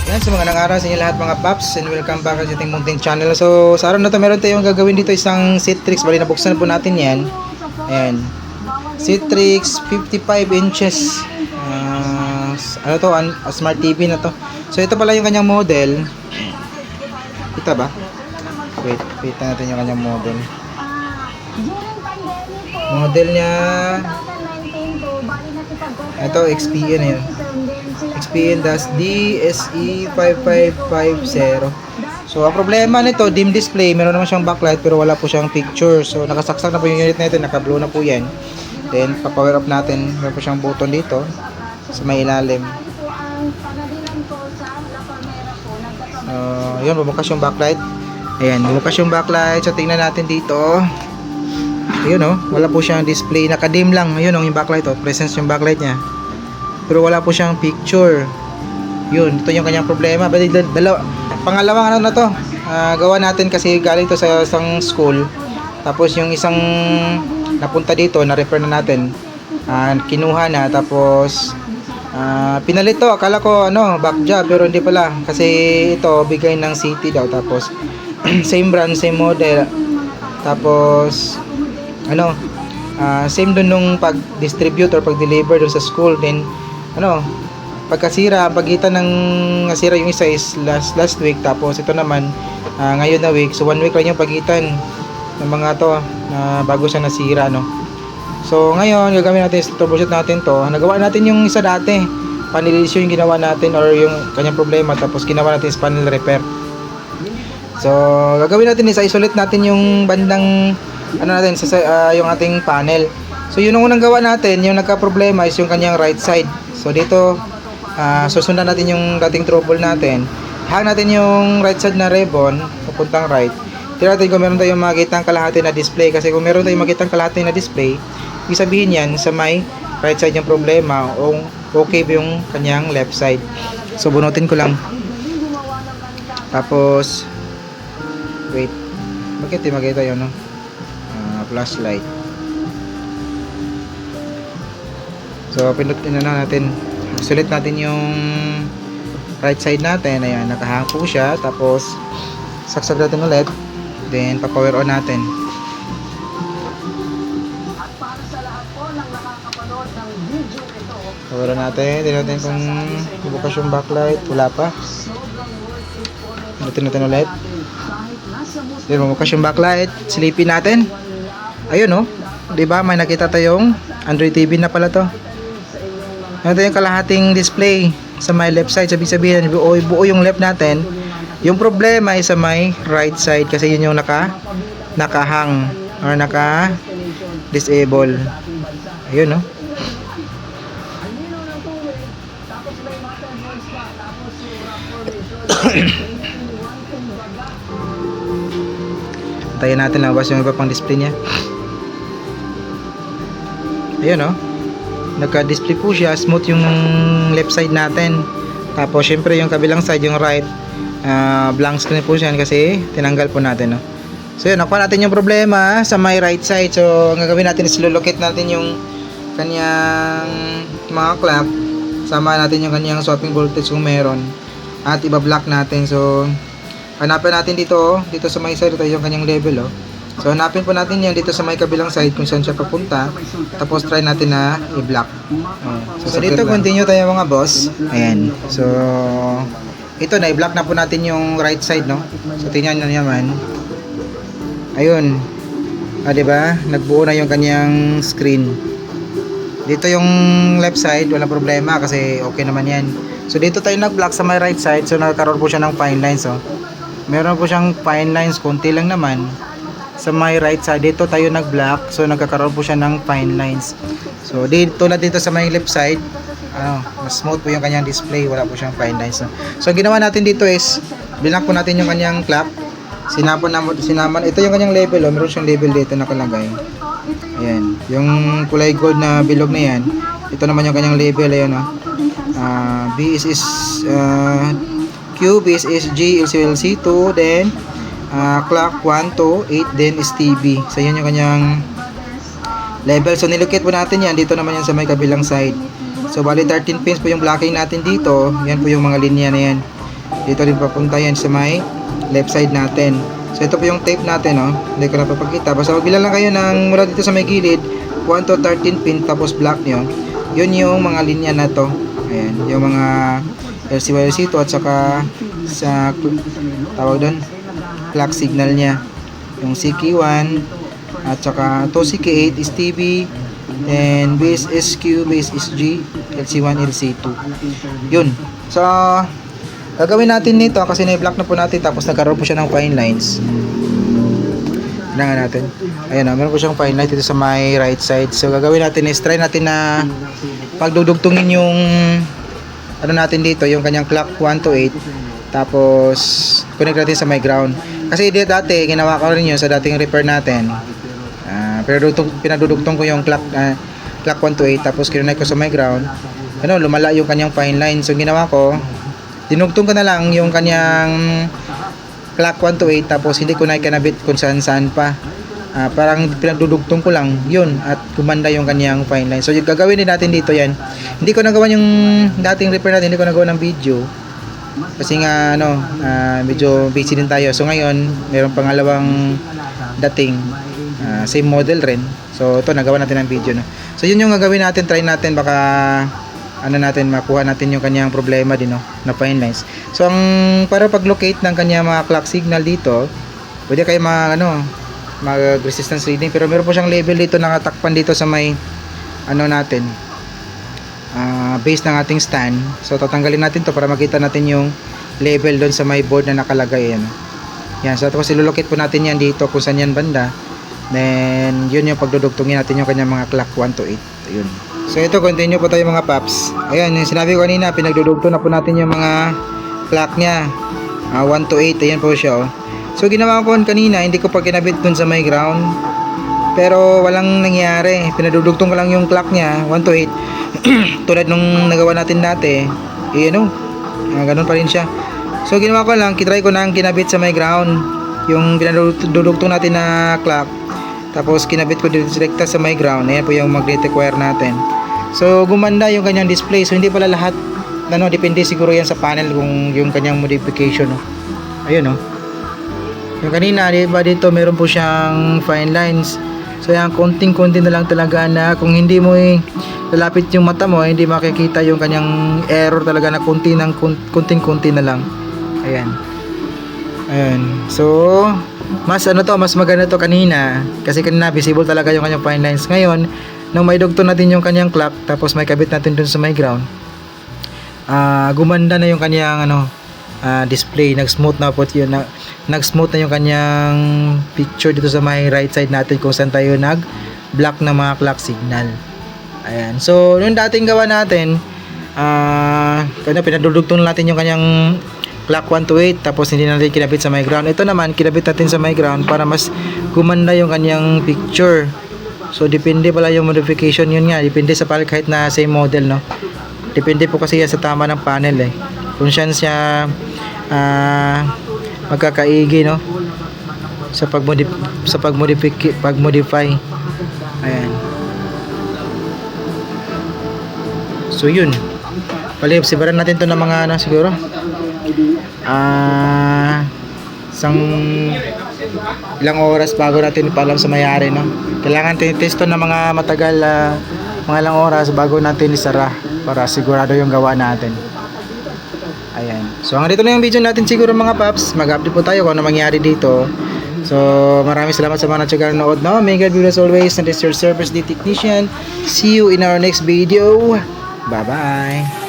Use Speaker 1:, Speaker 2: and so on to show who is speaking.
Speaker 1: Yan, so magandang araw sa inyo lahat mga paps and welcome back sa ating munting channel. So sa araw na to meron tayong gagawin dito isang Citrix. Bali nabuksan na po natin yan. Ayan, Citrix 55 inches ano to, smart TV na to. So ito pala yung kanyang model. Kita ba? Wait natin yung kanyang model. Model niya ito, XPN na yun. XPN-DSE5550. So ang problema nito, dim display, meron naman siyang backlight pero wala po siyang picture. So nakasaksak na po yung unit na ito, naka-blow na po yan. Then pa-power up natin, meron po siyang button dito sa may ilalim. Yun, bumukas yung backlight. Ayan, bumukas yung backlight. So tingnan natin dito. Ayun wala po siyang display, naka-dim lang. Ayun yung backlight presence yung backlight niya. Pero wala po siyang picture. Yun, ito yung kanyang problema. Pangalawang ano na to, gawa natin kasi galing to sa isang school. Tapos yung isang napunta dito, na-refer na natin. Kinuha na, tapos pinalit to. Akala ko back job, pero hindi pala. Kasi ito, bigay ng city daw. Tapos same brand, same model. Tapos same dun nung pag-distribute or pag-deliver dun sa school. Then pagkasira, pagitan ng nasira yung isa is last week, tapos ito naman ngayon na week. So 1 week lang yung pagitan ng mga to bago siya nasira So ngayon gagawin natin, troubleshoot natin to. Nagawa natin yung isa dati, panel issue yung ginawa natin or yung kanyang problema, tapos ginawa natin is panel repair. So gagawin natin is isolate natin yung bandang natin yung ating panel. So yun ang unang gawa natin, yung nagka-problema is yung kanyang right side. So dito susundan natin yung dating trouble natin. Hang natin yung right side na ribbon papuntang right. Tignan natin kung meron tayong makikitang kalahati na display, kasi kung meron tayong makikitang kalahati na display, ibig sabihin yan sa may right side yung problema o okay yung kanyang left side. So bunutin ko lang. Tapos wait, bakit di makita yun flashlight. So pindutin na natin, sulit natin yung right side natin. Ayan, nakahang po siya. Tapos saksak natin ulit, then pa-power on natin. Power on natin. Tingnan natin kung bubukas yung backlight. Wala pa. Pindutin natin ulit, then bubukas yung backlight. Silipin natin. Ayun diba may nakita tayong Android TV na pala to. Ito yung kalahating display sa may left side. Sabihin buo yung left natin. Yung problema ay sa may right side, kasi yun yung nakahang or naka-disable. Ayun Antayin natin labas yung iba pang display niya. Ayun nagka-display po siya, smooth yung left side natin. Tapos syempre yung kabilang side, yung right, blank screen po siya kasi tinanggal po natin So yun, nakuha natin yung problema sa my right side. So ang gagawin natin is locate natin yung kanyang mga clock, sama natin yung kanyang swapping voltage kung meron, at iba-block natin. So hanapin natin dito sa may side, ito yung kanyang level So hanapin po natin yan dito sa may kabilang side kung saan siya papunta. Tapos try natin na i-block. So dito continue tayo mga boss. Ayan. So ito na, i-block na po natin yung right side So tingnan nyo naman. Ayun. Diba? Nagbuo na yung kanyang screen. Dito yung left side, walang problema kasi okay naman yan. So dito tayo nag-block sa may right side. So nagkaroon po siya ng fine lines Meron po siyang fine lines, konti lang naman. Sa may right side, dito tayo nag-block. So nagkakaroon po siya ng fine lines. So dito na dito sa may left side, mas smooth po yung kanyang display, wala po siyang fine lines So ang ginawa natin dito is binak po natin yung kanyang clock. Sinaman ito yung kanyang label meron siyang label dito nakalagay. Ayan, yung kulay gold na bilog na yan, ito naman yung kanyang label. Ayan BSS Q, BSS G, LCLC2, then clock 1 to 8, then is TV. So yun yung kanyang level. So nilocate po natin yan, dito naman yan sa may kabilang side. So bali 13 pins po yung blocking natin dito. Yan po yung mga linya na yan. Dito rin papunta yan sa may left side natin. So ito po yung tape natin, no? Hindi ko na papakita. Basta magbilang lang kayo ng mula dito sa may gilid, 1 to 13 pin, tapos block nyo. Yun yung mga linya na to. Ayan, yung mga LCYLC to at saka sa tawag doon, clock signal niya. Yung CK1 at saka to CK8 is TB, and base SQ, base SG, LC1, LC2. Yun. So gagawin natin nito kasi na-block na po natin, tapos nagkaroon po siya ng fine lines. Tingnan natin. Ayan, meron po siyang fine line dito sa my right side. So gagawin natin is try natin na pagdudugtungin yung ano natin dito, yung kanyang clock 1 to 8. Tapos connect natin sa my ground. Kasi dati ginawa ko rin yun sa dating repair natin. Pero pinadudugtong ko yung clock 1 to 8, tapos kinonect ko sa my ground. Ano, lumala yung kanyang fine line. So ginawa ko, dinugtong ko na lang yung kanyang clock 1 to 8, tapos hindi ko na ikanabit kung saan pa. Parang pinagdudugtong ko lang yun at gumanda yung kanyang fine line. So yung gagawin din natin dito yan. Hindi ko nagawa yung dating repair natin, hindi ko nagawa ng video kasi nga ano, medyo busy din tayo. So ngayon mayroong pangalawang dating, same model rin. So ito, nagawa natin ng video, no? So yun yung gagawin natin, try natin, baka ano natin, makuha natin yung kanyang problema din, no, na fine lines. So ang para pag-locate ng kanyang mga clock signal dito, pwede kayo mag resistance reading, pero meron po siyang label dito nakatakpan dito sa may ano natin, base ng ating stand. So tatanggalin natin to para makita natin yung label doon sa may board na nakalagay. Yan. So tapos ilolocate po natin yan dito kung saan yan banda. Then yun yung pagdudugtungin natin yung kanyang mga clock 1 to 8. Ayun. So ito, continue po tayo mga paps. Ayan, yung sinabi ko kanina, pinagdudugtong na po natin yung mga clock niya, 1 to 8. Ayan po siya, oh. So ginawa ko kanina, hindi ko pa kinabit dun sa my ground, pero walang nangyari. Pinadudugtong ko lang yung clock niya 1 to 8 tulad nung nagawa natin dati. Ganun pa rin siya. So ginawa ko lang, kitry ko na kinabit sa my ground yung pinadudugtong natin na clock, tapos kinabit ko dito direkta sa my ground. Ayan po yung magnetic wire natin. So gumanda yung kanyang display. So hindi pala lahat, depende siguro yan sa panel kung yung kanyang modification, no? Ayun, no? Yung kanina, diba dito meron po siyang fine lines. So yan, konting-konti na lang talaga, na kung hindi mo lalapit yung mata mo, hindi makikita yung kanyang error talaga, na konting-konti na lang. Ayan. So mas maganda to kanina, kasi kanina visible talaga yung kanyang fine lines. Ngayon nung may dugtong natin yung kanyang clock, tapos may kabit natin dun sa my ground, gumanda na yung kanyang display. Nag-smooth na po yun, nag-smooth na yung kanyang picture dito sa my right side natin kung saan tayo nag-block na mga clock signal. Ayan. So nung dating gawa natin, pinadudugtong natin yung kanyang clock 1 to 8, tapos hindi natin kinabit sa my ground. Ito naman, kinabit natin sa my ground para mas gumanda yung kanyang picture. So depende pala yung modification, yun nga, depende sa panel, kahit na same model, no? Depende po kasi yan sa tama ng panel, kung saan siya magkakaigi, no, sa pagmodify. Ayan. So yun, sibaran natin to ng mga siguro isang ilang oras bago natin paalam sa may-ari, no? Kailangan test ng mga matagal, mga ilang oras bago natin isara para sigurado yung gawa natin. Ayan. So hanggang dito na yung video natin siguro mga paps. Mag-update po tayo kung ano mangyari dito. So maraming salamat sa mga natsagang nood, no? May God be as always, and this is your service day technician. See you in our next video. Bye bye.